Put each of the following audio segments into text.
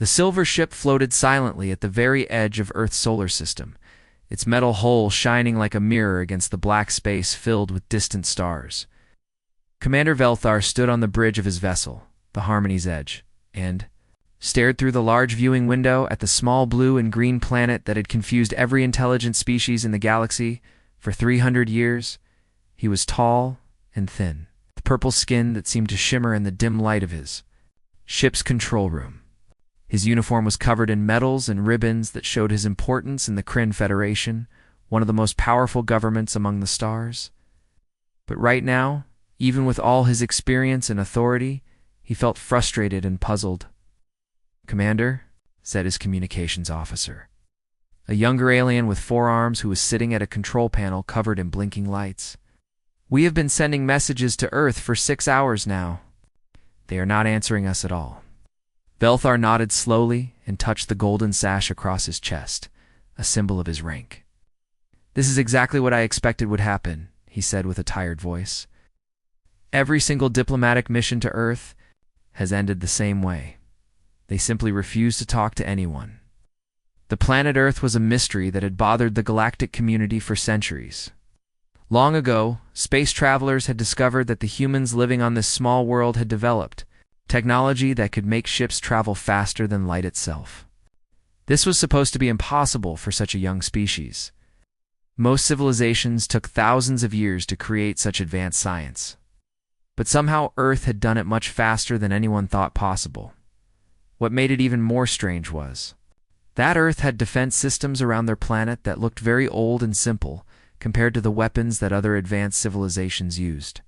The silver ship floated silently at the very edge of Earth's solar system, its metal hull shining like a mirror against the black space filled with distant stars. Commander Velthar stood on the bridge of his vessel, the Harmony's Edge, and stared through the large viewing window at the small blue and green planet that had confused every intelligent species in the galaxy for 300 years. He was tall and thin, with purple skin that seemed to shimmer in the dim light of his ship's control room. His uniform was covered in medals and ribbons that showed his importance in the Kryn Federation, one of the most powerful governments among the stars. But right now, even with all his experience and authority, he felt frustrated and puzzled. "Commander," said his communications officer, a younger alien with 4 arms who was sitting at a control panel covered in blinking lights. "We have been sending messages to Earth for 6 hours now. They are not answering us at all." Velthar nodded slowly and touched the golden sash across his chest, a symbol of his rank. "This is exactly what I expected would happen," he said with a tired voice. "Every single diplomatic mission to Earth has ended the same way. They simply refuse to talk to anyone." The planet Earth was a mystery that had bothered the galactic community for centuries. Long ago, space travelers had discovered that the humans living on this small world had developed technology that could make ships travel faster than light itself. This was supposed to be impossible for such a young species. Most civilizations took thousands of years to create such advanced science. But somehow Earth had done it much faster than anyone thought possible. What made it even more strange was that Earth had defense systems around their planet that looked very old and simple compared to the weapons that other advanced civilizations used.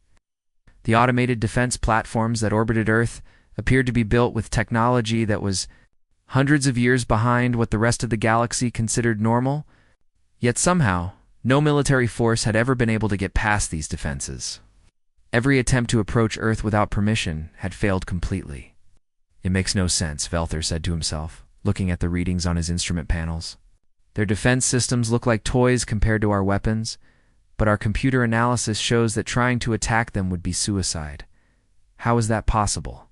The automated defense platforms that orbited Earth appeared to be built with technology that was hundreds of years behind what the rest of the galaxy considered normal, yet somehow, no military force had ever been able to get past these defenses. Every attempt to approach Earth without permission had failed completely. "It makes no sense," Velthar said to himself, looking at the readings on his instrument panels. "Their defense systems look like toys compared to our weapons, but our computer analysis shows that trying to attack them would be suicide. How is that possible?"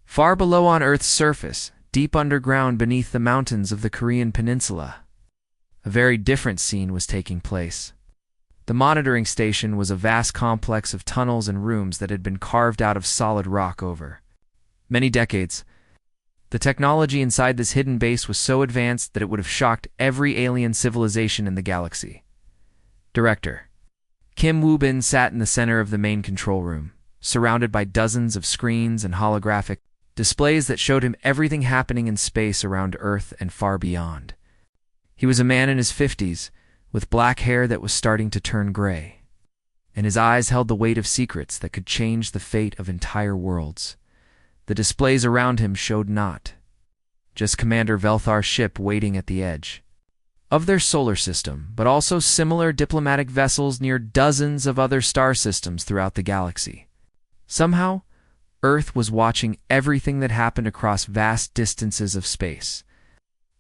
Far below on Earth's surface, deep underground beneath the mountains of the Korean Peninsula, a very different scene was taking place. The monitoring station was a vast complex of tunnels and rooms that had been carved out of solid rock over many decades. The technology inside this hidden base was so advanced that it would have shocked every alien civilization in the galaxy. Director Kim Woo-bin sat in the center of the main control room, surrounded by dozens of screens and holographic displays that showed him everything happening in space around Earth and far beyond. He was a man in his 50s, with black hair that was starting to turn gray, and his eyes held the weight of secrets that could change the fate of entire worlds. The displays around him showed not just Commander Velthar's ship waiting at the edge of their solar system, but also similar diplomatic vessels near dozens of other star systems throughout the galaxy. Somehow, Earth was watching everything that happened across vast distances of space,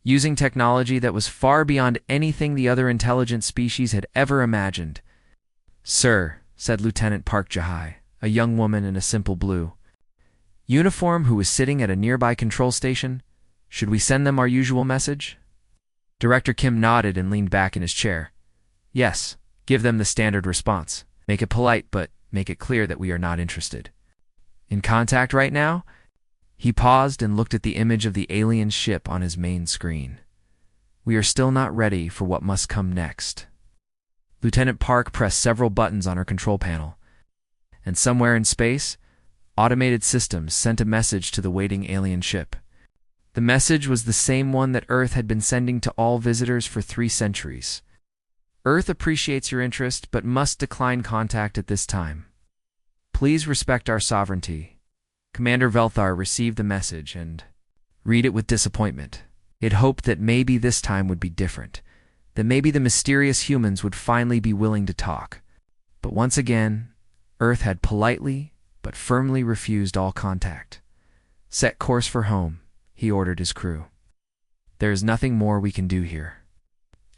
using technology that was far beyond anything the other intelligent species had ever imagined. "Sir," said Lieutenant Park Jahai, a young woman in a simple blue uniform who was sitting at a nearby control station, "should we send them our usual message?" Director Kim nodded and leaned back in his chair. "Yes, give them the standard response. Make it polite, but make it clear that we are not interested. In contact right now?" He paused and looked at the image of the alien ship on his main screen. "We are still not ready for what must come next." Lieutenant Park pressed several buttons on her control panel, and somewhere in space, automated systems sent a message to the waiting alien ship. The message was the same one that Earth had been sending to all visitors for 3 centuries. "Earth appreciates your interest, but must decline contact at this time. Please respect our sovereignty." Commander Velthar received the message and read it with disappointment. He had hoped that maybe this time would be different, that maybe the mysterious humans would finally be willing to talk. But once again, Earth had politely but firmly refused all contact. "Set course for home," he ordered his crew. "There is nothing more we can do here."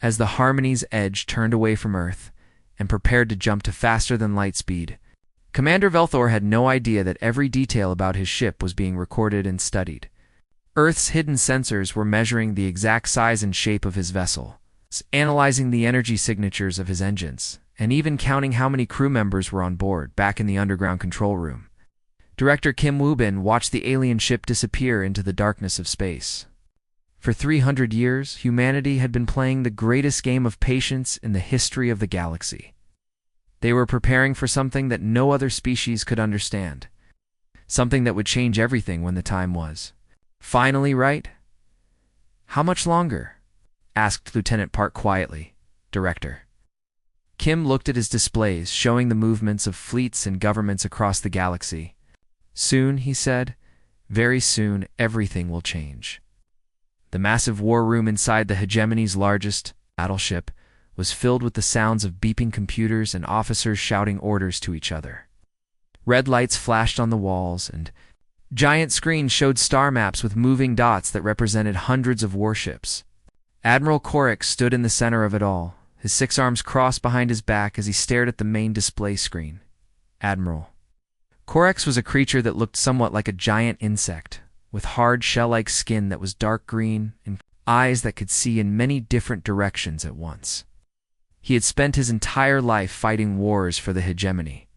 As the Harmony's Edge turned away from Earth and prepared to jump to faster than light speed, Commander Velthor had no idea that every detail about his ship was being recorded and studied. Earth's hidden sensors were measuring the exact size and shape of his vessel, analyzing the energy signatures of his engines, and even counting how many crew members were on board back in the underground control room. Director Kim Woo-bin watched the alien ship disappear into the darkness of space. For 300 years, humanity had been playing the greatest game of patience in the history of the galaxy. They were preparing for something that no other species could understand. Something that would change everything when the time was. Finally, right? How much longer? Asked Lieutenant Park quietly. Director. Kim looked at his displays, showing the movements of fleets and governments across the galaxy. Soon, he said, very soon, everything will change. The massive war room inside the hegemony's largest battleship was filled with the sounds of beeping computers and officers shouting orders to each other. Red lights flashed on the walls, and giant screens showed star maps with moving dots that represented hundreds of warships. Admiral Korik stood in the center of it all, his 6 arms crossed behind his back as he stared at the main display screen. Admiral. Korex was a creature that looked somewhat like a giant insect, with hard shell-like skin that was dark green and eyes that could see in many different directions at once. He had spent his entire life fighting wars for the hegemony,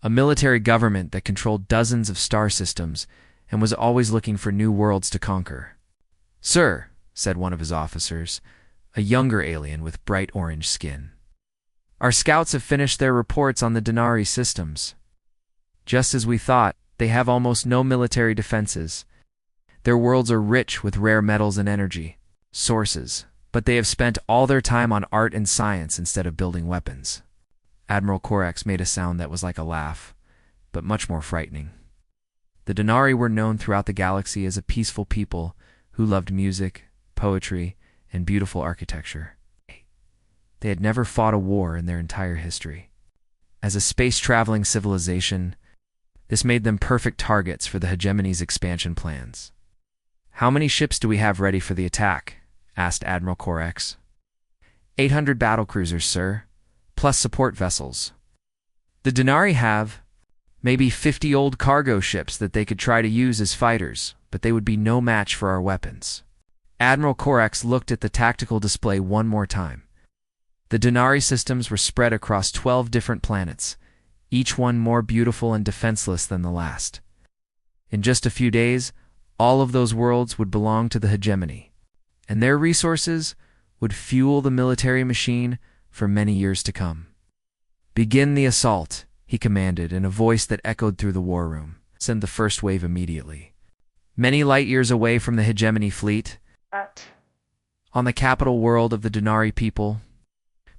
a military government that controlled dozens of star systems and was always looking for new worlds to conquer. "Sir," said one of his officers, a younger alien with bright orange skin, "our scouts have finished their reports on the Denari systems. Just as we thought, they have almost no military defenses. Their worlds are rich with rare metals and energy sources, but they have spent all their time on art and science instead of building weapons." Admiral Korax made a sound that was like a laugh, but much more frightening. The Denari were known throughout the galaxy as a peaceful people who loved music, poetry, and beautiful architecture. They had never fought a war in their entire history. As a space-traveling civilization, this made them perfect targets for the hegemony's expansion plans. "How many ships do we have ready for the attack?" asked Admiral Korax. 800 battlecruisers, sir, plus support vessels. The Denari have maybe 50 old cargo ships that they could try to use as fighters, but they would be no match for our weapons. Admiral Korax looked at the tactical display one more time. The Denari systems were spread across 12 different planets, each one more beautiful and defenseless than the last. In just a few days, all of those worlds would belong to the hegemony, and their resources would fuel the military machine for many years to come. "Begin the assault," he commanded in a voice that echoed through the war room. "Send the first wave immediately." Many light years away from the hegemony fleet, on the capital world of the Denari people,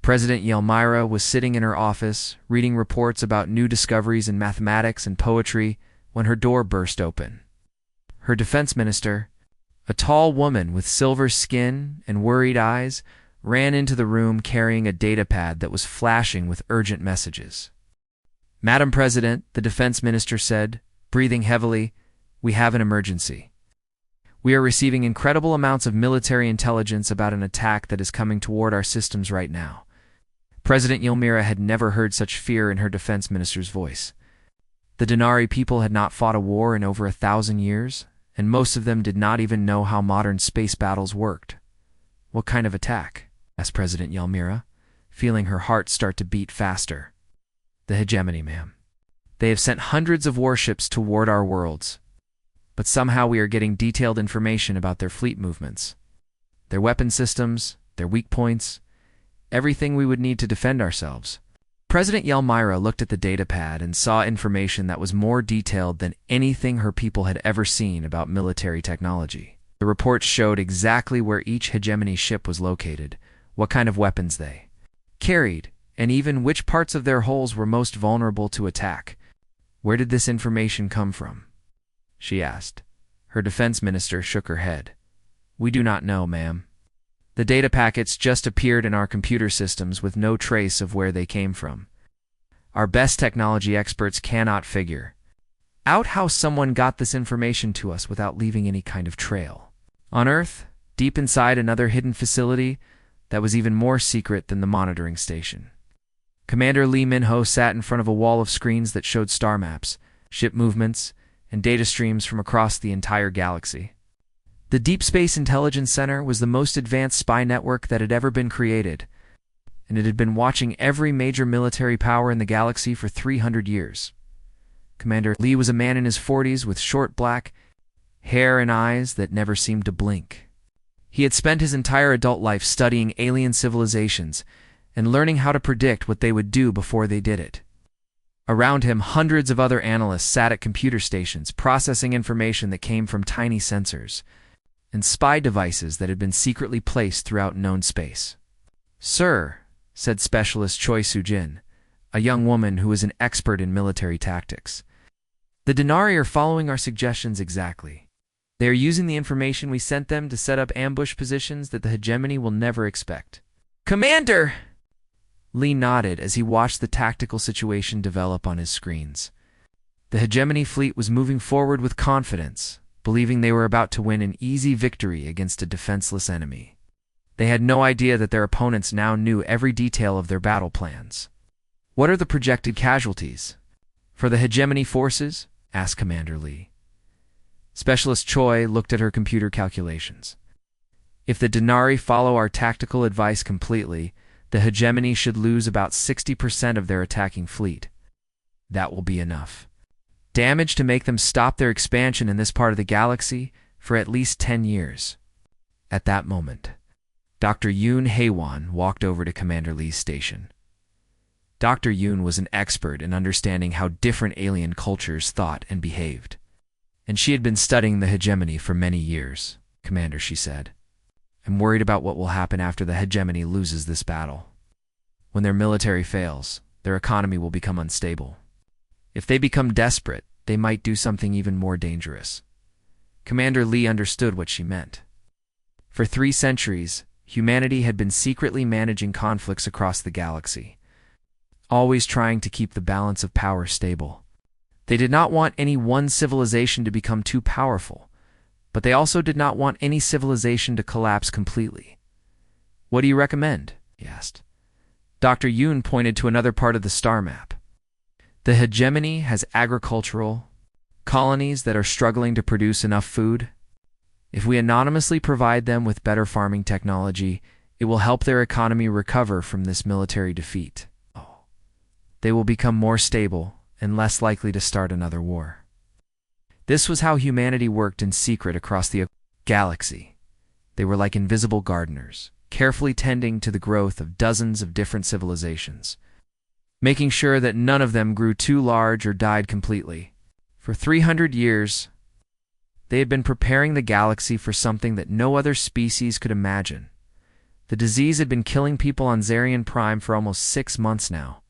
President Yelmyra was sitting in her office, reading reports about new discoveries in mathematics and poetry, when her door burst open. Her defense minister, a tall woman with silver skin and worried eyes, ran into the room carrying a datapad that was flashing with urgent messages. "Madam President," the defense minister said, breathing heavily, "we have an emergency. We are receiving incredible amounts of military intelligence about an attack that is coming toward our systems right now." President Yelmyra had never heard such fear in her defense minister's voice. The Denari people had not fought a war in over 1,000 years, and most of them did not even know how modern space battles worked. "What kind of attack?" asked President Yelmyra, feeling her heart start to beat faster. "The hegemony, ma'am. They have sent hundreds of warships toward our worlds, but somehow we are getting detailed information about their fleet movements, their weapon systems, their weak points, everything we would need to defend ourselves." President Yelmyra looked at the datapad and saw information that was more detailed than anything her people had ever seen about military technology. The reports showed exactly where each hegemony ship was located, what kind of weapons they carried, and even which parts of their hulls were most vulnerable to attack. "Where did this information come from?" she asked. Her defense minister shook her head. "We do not know, ma'am. The data packets just appeared in our computer systems with no trace of where they came from. Our best technology experts cannot figure out how someone got this information to us without leaving any kind of trail." On Earth, deep inside another hidden facility that was even more secret than the monitoring station, Commander Lee Min-ho sat in front of a wall of screens that showed star maps, ship movements, and data streams from across the entire galaxy. The Deep Space Intelligence Center was the most advanced spy network that had ever been created, and it had been watching every major military power in the galaxy for 300 years. Commander Lee was a man in his 40s with short black hair and eyes that never seemed to blink. He had spent his entire adult life studying alien civilizations and learning how to predict what they would do before they did it. Around him, hundreds of other analysts sat at computer stations processing information that came from tiny sensors and spy devices that had been secretly placed throughout known space. "Sir," said Specialist Choi Soo-jin, a young woman who was an expert in military tactics, "the Denari are following our suggestions exactly. They are using the information we sent them to set up ambush positions that the hegemony will never expect." "Commander!" Lee nodded as he watched the tactical situation develop on his screens. The hegemony fleet was moving forward with confidence, believing they were about to win an easy victory against a defenseless enemy. They had no idea that their opponents now knew every detail of their battle plans. "What are the projected casualties for the hegemony forces?" asked Commander Lee. Specialist Choi looked at her computer calculations. "If the Denari follow our tactical advice completely, the hegemony should lose about 60% of their attacking fleet. That will be enough damage to make them stop their expansion in this part of the galaxy for at least 10 years. At that moment, Dr. Yoon Haewon walked over to Commander Lee's station. Dr. Yoon was an expert in understanding how different alien cultures thought and behaved, and she had been studying the hegemony for many years. "Commander," she said, "I'm worried about what will happen after the hegemony loses this battle. When their military fails, their economy will become unstable. If they become desperate, they might do something even more dangerous." Commander Lee understood what she meant. For 3 centuries, humanity had been secretly managing conflicts across the galaxy, always trying to keep the balance of power stable. They did not want any one civilization to become too powerful, but they also did not want any civilization to collapse completely. "What do you recommend?" he asked. Dr. Yoon pointed to another part of the star map. "The hegemony has agricultural colonies that are struggling to produce enough food. If we anonymously provide them with better farming technology, it will help their economy recover from this military defeat. They will become more stable and less likely to start another war." This was how humanity worked in secret across the galaxy. They were like invisible gardeners, carefully tending to the growth of dozens of different civilizations, making sure that none of them grew too large or died completely. For 300 years, they had been preparing the galaxy for something that no other species could imagine. The disease had been killing people on Zarian Prime for almost 6 months now,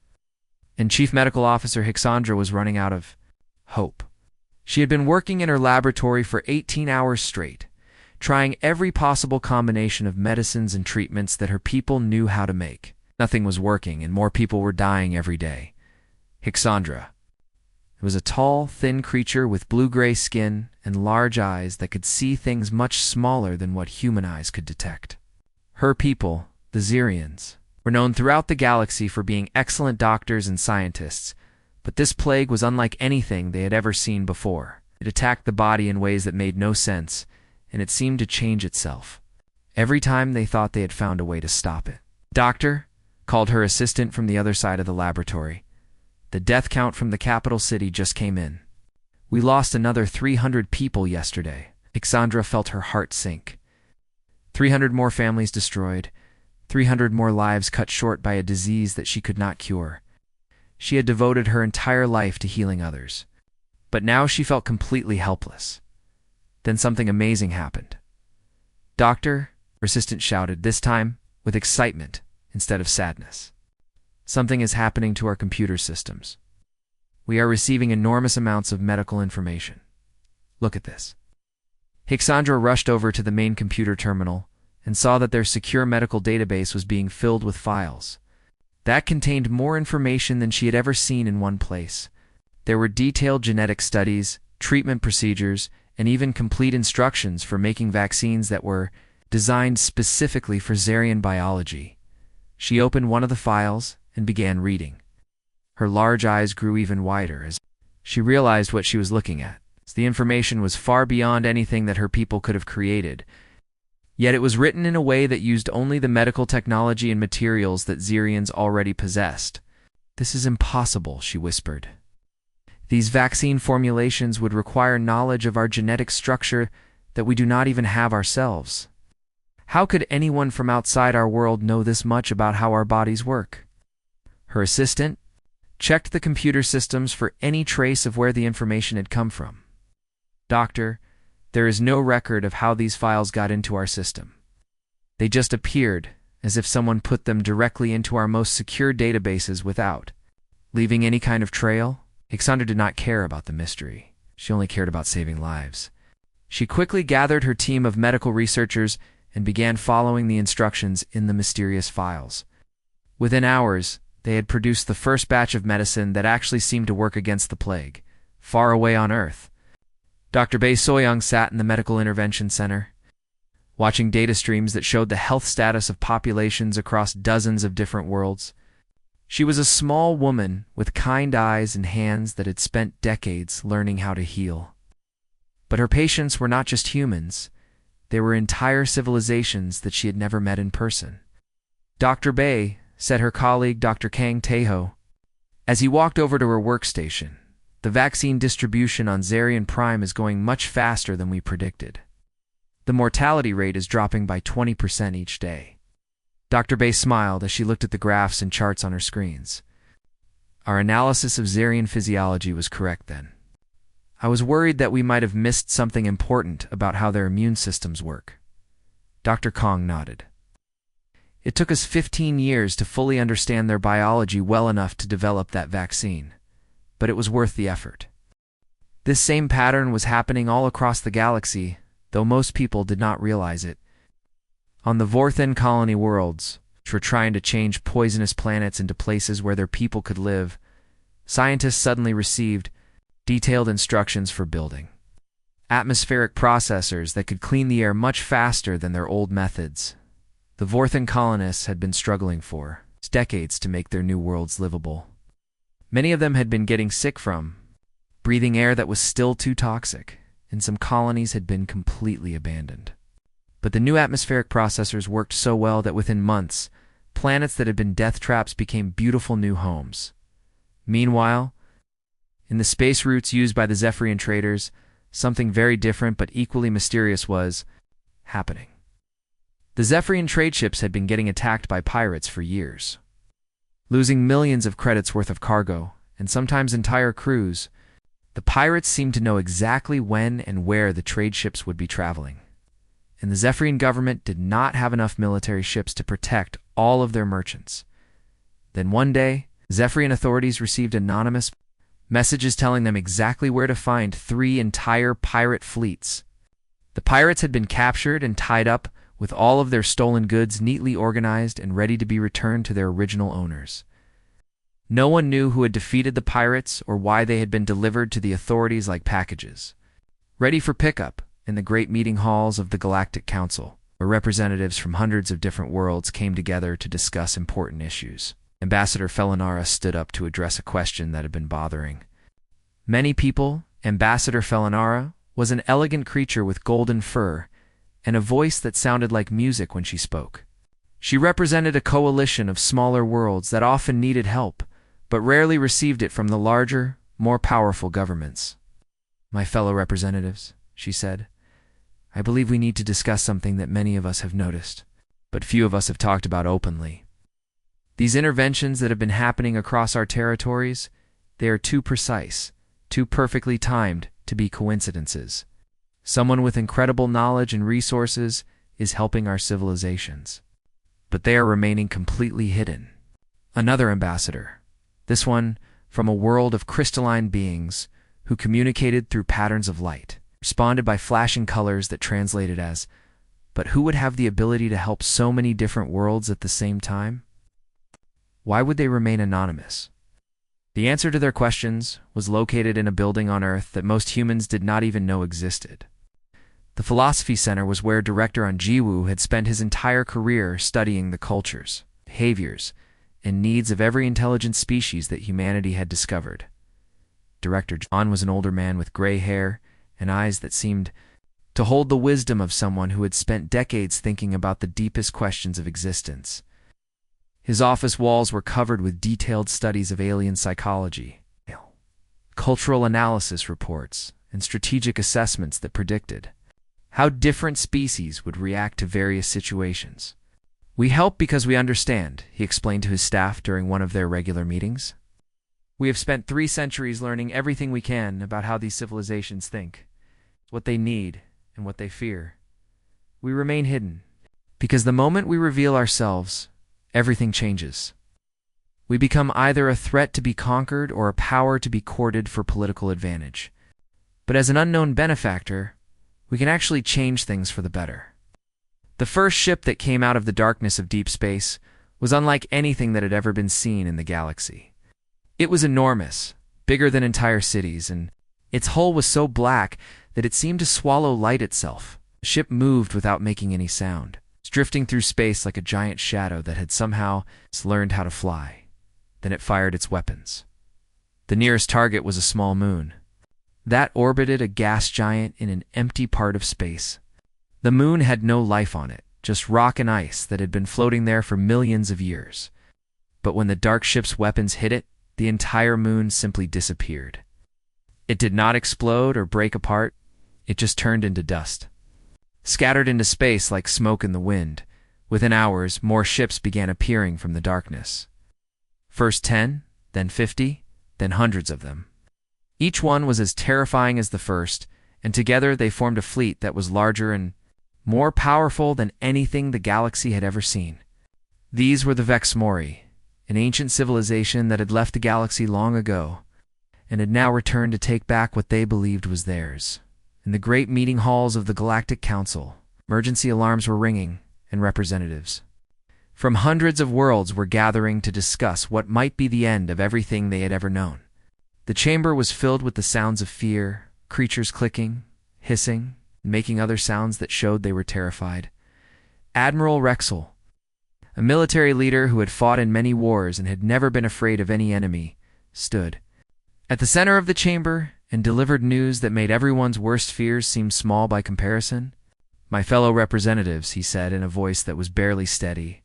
and Chief Medical Officer Hixandra was running out of hope. She had been working in her laboratory for 18 hours straight, trying every possible combination of medicines and treatments that her people knew how to make. Nothing was working, and more people were dying every day. Hixandra. It was a tall, thin creature with blue-gray skin and large eyes that could see things much smaller than what human eyes could detect. Her people, the Zirians, were known throughout the galaxy for being excellent doctors and scientists, but this plague was unlike anything they had ever seen before. It attacked the body in ways that made no sense, and it seemed to change itself every time they thought they had found a way to stop it. "Doctor," called her assistant from the other side of the laboratory. "The death count from the capital city just came in. We lost another 300 people yesterday." Alexandra felt her heart sink. 300 more families destroyed, 300 more lives cut short by a disease that she could not cure. She had devoted her entire life to healing others, but now she felt completely helpless. Then something amazing happened. "Doctor," her assistant shouted, this time with excitement instead of sadness. "Something is happening to our computer systems. We are receiving enormous amounts of medical information. Look at this." Hixandra rushed over to the main computer terminal and saw that their secure medical database was being filled with files that contained more information than she had ever seen in one place. There were detailed genetic studies, treatment procedures, and even complete instructions for making vaccines that were designed specifically for Zarian biology. She opened one of the files and began reading. Her large eyes grew even wider as she realized what she was looking at. The information was far beyond anything that her people could have created. Yet it was written in a way that used only the medical technology and materials that Xerians already possessed. "This is impossible," she whispered. "These vaccine formulations would require knowledge of our genetic structure that we do not even have ourselves. How could anyone from outside our world know this much about how our bodies work?" Her assistant checked the computer systems for any trace of where the information had come from. "Doctor, there is no record of how these files got into our system. They just appeared, as if someone put them directly into our most secure databases without leaving any kind of trail." Ixander did not care about the mystery. She only cared about saving lives. She quickly gathered her team of medical researchers and began following the instructions in the mysterious files. Within hours, they had produced the first batch of medicine that actually seemed to work against the plague, far away on Earth. Dr. Bei Soyoung sat in the Medical Intervention Center, watching data streams that showed the health status of populations across dozens of different worlds. She was a small woman with kind eyes and hands that had spent decades learning how to heal. But her patients were not just humans. They were entire civilizations that she had never met in person. "Dr. Bei," said her colleague Dr. Kang Taeho, as he walked over to her workstation, "the vaccine distribution on Xerian Prime is going much faster than we predicted. The mortality rate is dropping by 20% each day." Dr. Bei smiled as she looked at the graphs and charts on her screens. "Our analysis of Xerian physiology was correct then. I was worried that we might have missed something important about how their immune systems work." Dr. Kong nodded. "It took us 15 years to fully understand their biology well enough to develop that vaccine, but it was worth the effort. This same pattern was happening all across the galaxy, though most people did not realize it. On the Vorthen colony worlds, which were trying to change poisonous planets into places where their people could live, scientists suddenly received detailed instructions for building atmospheric processors that could clean the air much faster than their old methods. The Vorthen colonists had been struggling for decades to make their new worlds livable. Many of them had been getting sick from breathing air that was still too toxic, and some colonies had been completely abandoned. But the new atmospheric processors worked so well that within months, planets that had been death traps became beautiful new homes. Meanwhile, in the space routes used by the Zephyrian traders, something very different but equally mysterious was happening. The Zephyrian trade ships had been getting attacked by pirates for years, losing millions of credits worth of cargo, and sometimes entire crews. The pirates seemed to know exactly when and where the trade ships would be traveling, and the Zephyrian government did not have enough military ships to protect all of their merchants. Then one day, Zephyrian authorities received anonymous messages telling them exactly where to find 3 entire pirate fleets. The pirates had been captured and tied up, with all of their stolen goods neatly organized and ready to be returned to their original owners. No one knew who had defeated the pirates or why they had been delivered to the authorities like packages, ready for pickup in the great meeting halls of the Galactic Council, where representatives from hundreds of different worlds came together to discuss important issues. Ambassador Felinara stood up to address a question that had been bothering many people. Ambassador Felinara was an elegant creature with golden fur and a voice that sounded like music when she spoke. She represented a coalition of smaller worlds that often needed help, but rarely received it from the larger, more powerful governments. "My fellow representatives," she said, "I believe we need to discuss something that many of us have noticed, but few of us have talked about openly. These interventions that have been happening across our territories, they are too precise, too perfectly timed to be coincidences. Someone with incredible knowledge and resources is helping our civilizations, but they are remaining completely hidden." Another ambassador, this one from a world of crystalline beings who communicated through patterns of light, responded by flashing colors that translated as, "But who would have the ability to help so many different worlds at the same time?" Why would they remain anonymous? The answer to their questions was located in a building on Earth that most humans did not even know existed. The Philosophy Center was where Director on Jiwoo had spent his entire career studying the cultures, behaviors, and needs of every intelligent species that humanity had discovered. Director John was an older man with gray hair and eyes that seemed to hold the wisdom of someone who had spent decades thinking about the deepest questions of existence. His office walls were covered with detailed studies of alien psychology, cultural analysis reports, and strategic assessments that predicted how different species would react to various situations. "We help because we understand," he explained to his staff during one of their regular meetings. "We have spent 3 centuries learning everything we can about how these civilizations think, what they need, and what they fear. We remain hidden, because the moment we reveal ourselves, everything changes. We become either a threat to be conquered or a power to be courted for political advantage. But as an unknown benefactor, we can actually change things for the better." The first ship that came out of the darkness of deep space was unlike anything that had ever been seen in the galaxy. It was enormous, bigger than entire cities, and its hull was so black that it seemed to swallow light itself. The ship moved without making any sound, drifting through space like a giant shadow that had somehow learned how to fly. Then it fired its weapons. The nearest target was a small moon that orbited a gas giant in an empty part of space. The moon had no life on it, just rock and ice that had been floating there for millions of years. But when the dark ship's weapons hit it, the entire moon simply disappeared. It did not explode or break apart, it just turned into dust. Scattered into space like smoke in the wind, within hours more ships began appearing from the darkness. First 10, then 50, then hundreds of them. Each one was as terrifying as the first, and together they formed a fleet that was larger and more powerful than anything the galaxy had ever seen. These were the Vex Mori, an ancient civilization that had left the galaxy long ago, and had now returned to take back what they believed was theirs. In the great meeting halls of the Galactic Council, emergency alarms were ringing, and representatives from hundreds of worlds were gathering to discuss what might be the end of everything they had ever known. The chamber was filled with the sounds of fear, creatures clicking, hissing, and making other sounds that showed they were terrified. Admiral Rexel, a military leader who had fought in many wars and had never been afraid of any enemy, stood at the center of the chamber and delivered news that made everyone's worst fears seem small by comparison. "My fellow representatives," he said in a voice that was barely steady,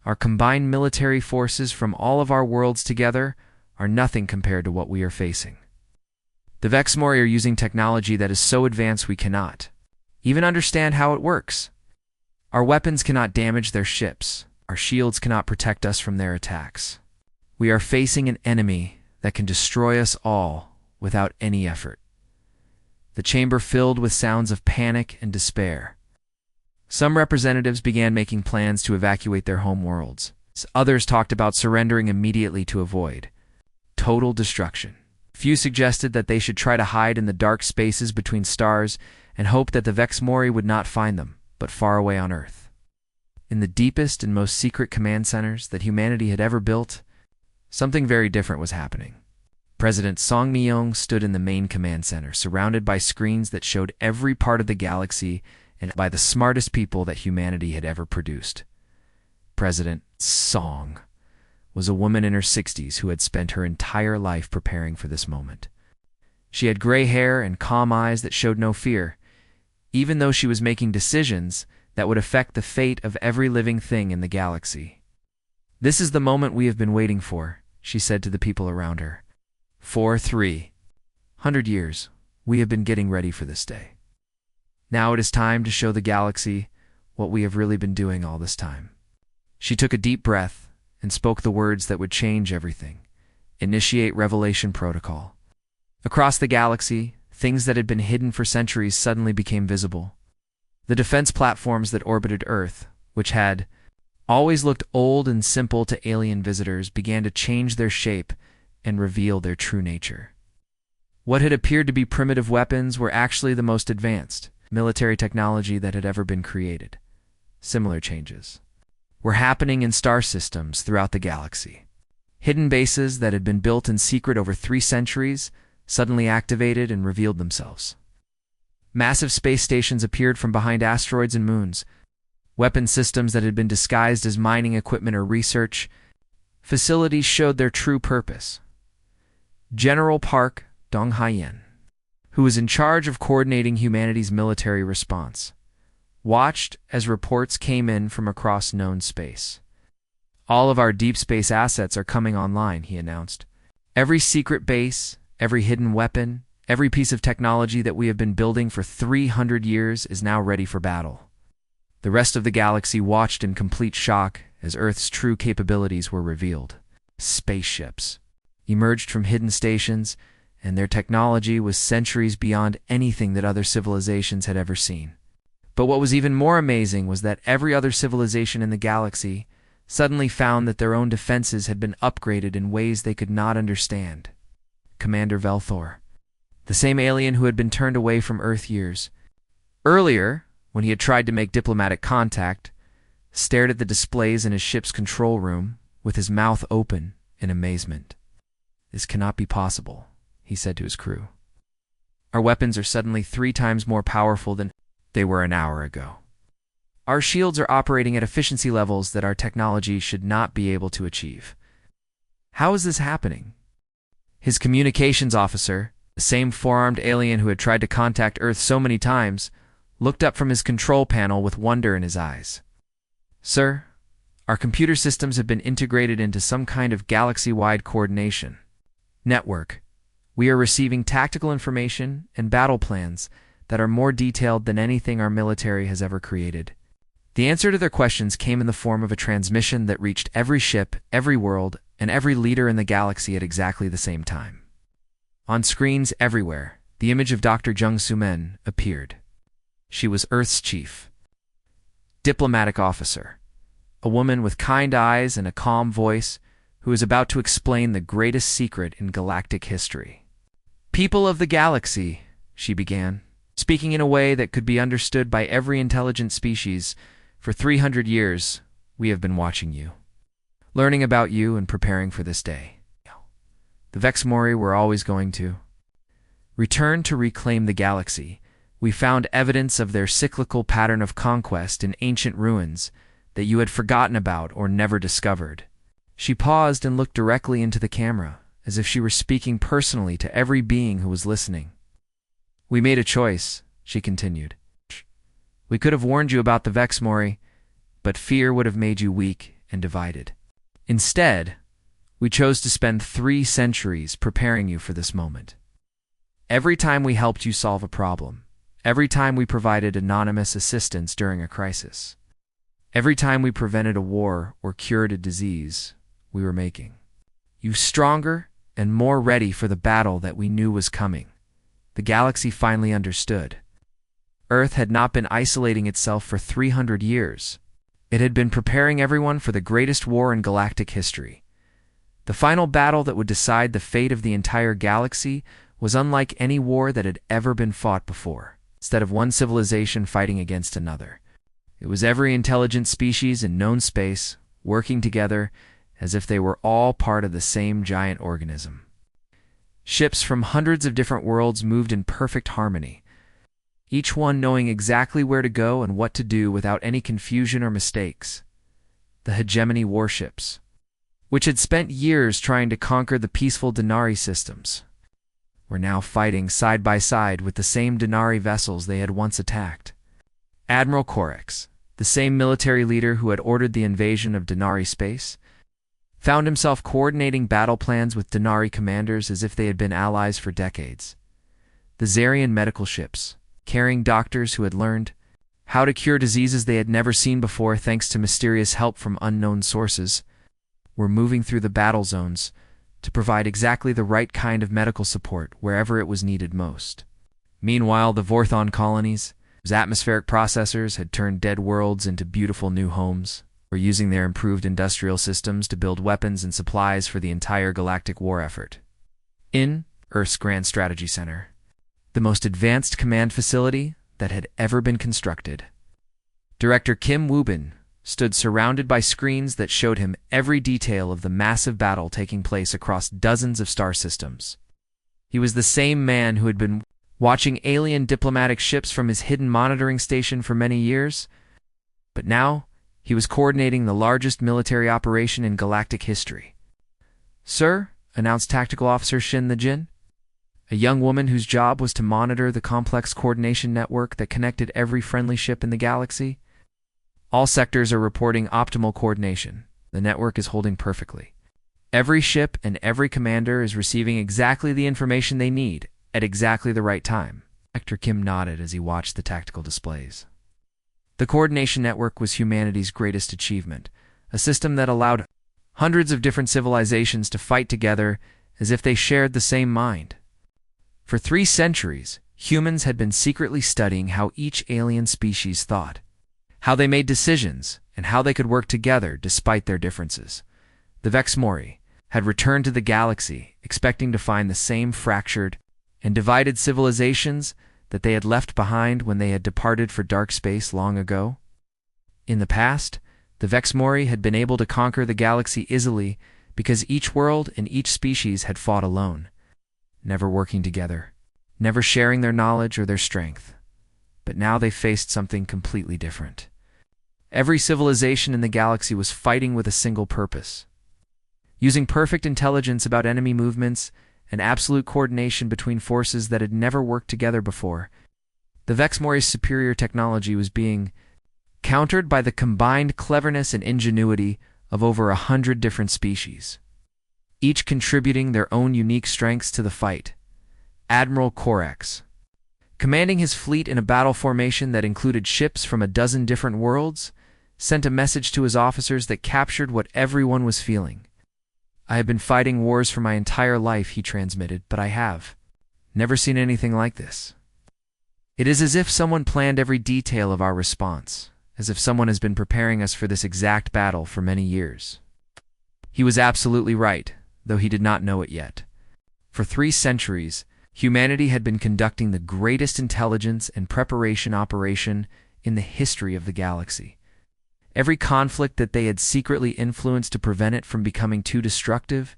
"our combined military forces from all of our worlds together are nothing compared to what we are facing. The Vex Mori are using technology that is so advanced we cannot even understand how it works. Our weapons cannot damage their ships. Our shields cannot protect us from their attacks. We are facing an enemy that can destroy us all without any effort." The chamber filled with sounds of panic and despair. Some representatives began making plans to evacuate their home worlds. Others talked about surrendering immediately to avoid total destruction. Few suggested that they should try to hide in the dark spaces between stars and hope that the Vex Mori would not find them, but far away on Earth. In the deepest and most secret command centers that humanity had ever built, something very different was happening. President Song Myung stood in the main command center, surrounded by screens that showed every part of the galaxy and by the smartest people that humanity had ever produced. President Song was a woman in her 60s who had spent her entire life preparing for this moment. She had gray hair and calm eyes that showed no fear, even though she was making decisions that would affect the fate of every living thing in the galaxy. "This is the moment we have been waiting for," she said to the people around her. "For 300 years, we have been getting ready for this day. Now it is time to show the galaxy what we have really been doing all this time." She took a deep breath and spoke the words that would change everything. Initiate Revelation Protocol. Across the galaxy, things that had been hidden for centuries suddenly became visible. The defense platforms that orbited Earth, which had always looked old and simple to alien visitors, began to change their shape and reveal their true nature. What had appeared to be primitive weapons were actually the most advanced military technology that had ever been created. Similar changes were happening in star systems throughout the galaxy. Hidden bases that had been built in secret over 3 centuries suddenly activated and revealed themselves. Massive space stations appeared from behind asteroids and moons. Weapon systems that had been disguised as mining equipment or research facilities showed their true purpose. General Park Dong-Hyen, who was in charge of coordinating humanity's military response, watched as reports came in from across known space. "All of our deep space assets are coming online," he announced. "Every secret base, every hidden weapon, every piece of technology that we have been building for 300 years is now ready for battle." The rest of the galaxy watched in complete shock as Earth's true capabilities were revealed. Spaceships emerged from hidden stations, and their technology was centuries beyond anything that other civilizations had ever seen. But what was even more amazing was that every other civilization in the galaxy suddenly found that their own defenses had been upgraded in ways they could not understand. Commander Velthor, the same alien who had been turned away from Earth years earlier, when he had tried to make diplomatic contact, stared at the displays in his ship's control room with his mouth open in amazement. "This cannot be possible," he said to his crew. "Our weapons are suddenly 3 times more powerful than they were an hour ago. Our shields are operating at efficiency levels that our technology should not be able to achieve. How is this happening?" His communications officer, the same four-armed alien who had tried to contact Earth so many times, looked up from his control panel with wonder in his eyes. "Sir, our computer systems have been integrated into some kind of galaxy-wide coordination network. We are receiving tactical information and battle plans that are more detailed than anything our military has ever created." The answer to their questions came in the form of a transmission that reached every ship, every world, and every leader in the galaxy at exactly the same time. On screens everywhere, the image of Dr. Jung Sumen appeared. She was Earth's chief diplomatic officer, a woman with kind eyes and a calm voice who was about to explain the greatest secret in galactic history. "People of the galaxy," she began, speaking in a way that could be understood by every intelligent species, "for 300 years, we have been watching you, learning about you and preparing for this day. The Vexmori were always going to return to reclaim the galaxy. We found evidence of their cyclical pattern of conquest in ancient ruins that you had forgotten about or never discovered." She paused and looked directly into the camera, as if she were speaking personally to every being who was listening. "We made a choice," she continued. "We could have warned you about the Vexmori, but fear would have made you weak and divided. Instead, we chose to spend 3 centuries preparing you for this moment. Every time we helped you solve a problem, every time we provided anonymous assistance during a crisis, every time we prevented a war or cured a disease, we were making you stronger and more ready for the battle that we knew was coming." The galaxy finally understood. Earth had not been isolating itself for 300 years. It had been preparing everyone for the greatest war in galactic history. The final battle that would decide the fate of the entire galaxy was unlike any war that had ever been fought before. Instead of one civilization fighting against another, it was every intelligent species in known space working together as if they were all part of the same giant organism. Ships from hundreds of different worlds moved in perfect harmony, each one knowing exactly where to go and what to do without any confusion or mistakes. The hegemony warships, which had spent years trying to conquer the peaceful Denari systems, were now fighting side by side with the same Denari vessels they had once attacked. Admiral Corex, the same military leader who had ordered the invasion of Denari space, found himself coordinating battle plans with Denari commanders as if they had been allies for decades. The Zarian medical ships, carrying doctors who had learned how to cure diseases they had never seen before thanks to mysterious help from unknown sources, were moving through the battle zones to provide exactly the right kind of medical support wherever it was needed most. Meanwhile, the Vorthon colonies, whose atmospheric processors had turned dead worlds into beautiful new homes, were using their improved industrial systems to build weapons and supplies for the entire galactic war effort. In Earth's Grand Strategy Center, the most advanced command facility that had ever been constructed, Director Kim Woo-bin stood surrounded by screens that showed him every detail of the massive battle taking place across dozens of star systems. He was the same man who had been watching alien diplomatic ships from his hidden monitoring station for many years, but now he was coordinating the largest military operation in galactic history. "Sir," announced Tactical Officer Shin the Jin, a young woman whose job was to monitor the complex coordination network that connected every friendly ship in the galaxy. All sectors are reporting optimal coordination. The network is holding perfectly. Every ship and every commander is receiving exactly the information they need at exactly the right time. Dr. Kim nodded as he watched the tactical displays. The coordination network was humanity's greatest achievement, a system that allowed hundreds of different civilizations to fight together as if they shared the same mind. For 3 centuries, humans had been secretly studying how each alien species thought, how they made decisions, and how they could work together despite their differences. The Vexmori had returned to the galaxy, expecting to find the same fractured and divided civilizations that they had left behind when they had departed for dark space long ago. In the past, the Vexmori had been able to conquer the galaxy easily because each world and each species had fought alone, never working together, never sharing their knowledge or their strength. But now they faced something completely different. Every civilization in the galaxy was fighting with a single purpose. Using perfect intelligence about enemy movements and absolute coordination between forces that had never worked together before, the Vexmori's superior technology was being countered by the combined cleverness and ingenuity of over 100 different species, each contributing their own unique strengths to the fight. Admiral Corax, commanding his fleet in a battle formation that included ships from a dozen different worlds, sent a message to his officers that captured what everyone was feeling. "I have been fighting wars for my entire life," he transmitted, "but I have never seen anything like this. It is as if someone planned every detail of our response, as if someone has been preparing us for this exact battle for many years." He was absolutely right, though he did not know it yet. For 3 centuries, humanity had been conducting the greatest intelligence and preparation operation in the history of the galaxy. Every conflict that they had secretly influenced to prevent it from becoming too destructive,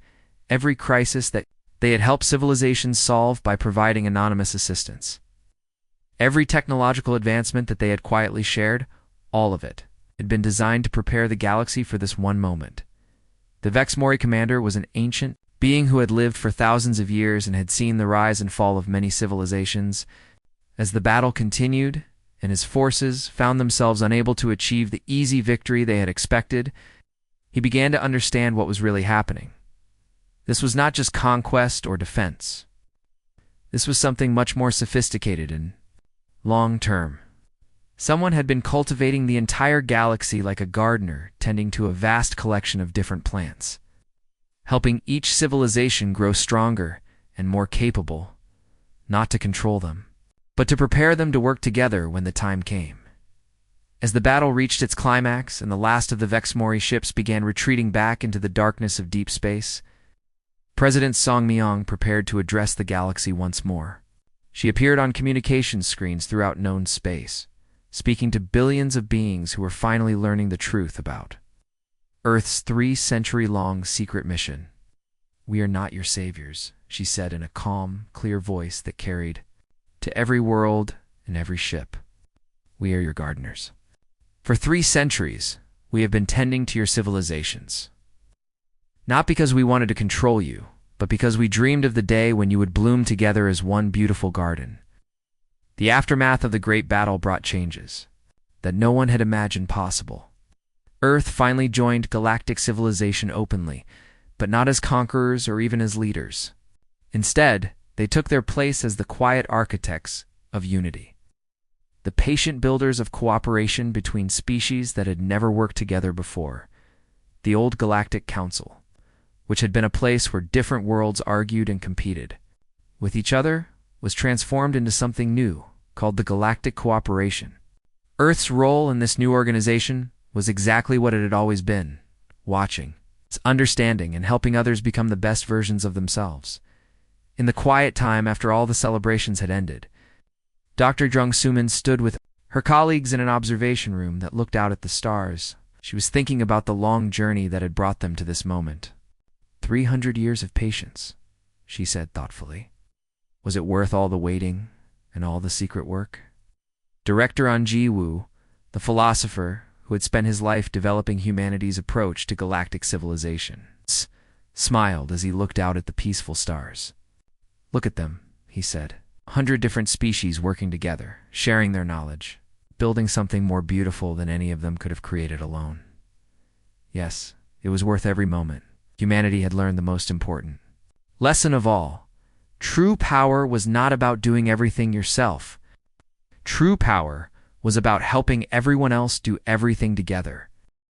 every crisis that they had helped civilizations solve by providing anonymous assistance, every technological advancement that they had quietly shared, all of it had been designed to prepare the galaxy for this one moment. The Vexmori commander was an ancient being who had lived for thousands of years and had seen the rise and fall of many civilizations. As the battle continued, and his forces found themselves unable to achieve the easy victory they had expected, he began to understand what was really happening. This was not just conquest or defense. This was something much more sophisticated and long-term. Someone had been cultivating the entire galaxy like a gardener tending to a vast collection of different plants, helping each civilization grow stronger and more capable, not to control them, but to prepare them to work together when the time came. As the battle reached its climax and the last of the Vexmori ships began retreating back into the darkness of deep space, President Song Myung prepared to address the galaxy once more. She appeared on communications screens throughout known space, speaking to billions of beings who were finally learning the truth about Earth's 3-century-long secret mission. "We are not your saviors," she said in a calm, clear voice that carried to every world and every ship. "We are your gardeners. For 3 centuries, we have been tending to your civilizations. Not because we wanted to control you, but because we dreamed of the day when you would bloom together as one beautiful garden." The aftermath of the great battle brought changes that no one had imagined possible. Earth finally joined galactic civilization openly, but not as conquerors or even as leaders. Instead, they took their place as the quiet architects of unity, the patient builders of cooperation between species that had never worked together before. The old Galactic Council, which had been a place where different worlds argued and competed with each other, was transformed into something new called the Galactic Cooperation. Earth's role in this new organization was exactly what it had always been: watching, understanding, and helping others become the best versions of themselves. In the quiet time after all the celebrations had ended, Dr. Jung Sumin stood with her colleagues in an observation room that looked out at the stars. She was thinking about the long journey that had brought them to this moment. 300 years of patience, she said thoughtfully. Was it worth all the waiting and all the secret work? Director An Ji-woo, the philosopher who had spent his life developing humanity's approach to galactic civilization, smiled as he looked out at the peaceful stars. "Look at them," he said. 100 different species working together, sharing their knowledge, building something more beautiful than any of them could have created alone. Yes, it was worth every moment. Humanity had learned the most important lesson of all. True power was not about doing everything yourself. True power was about helping everyone else do everything together.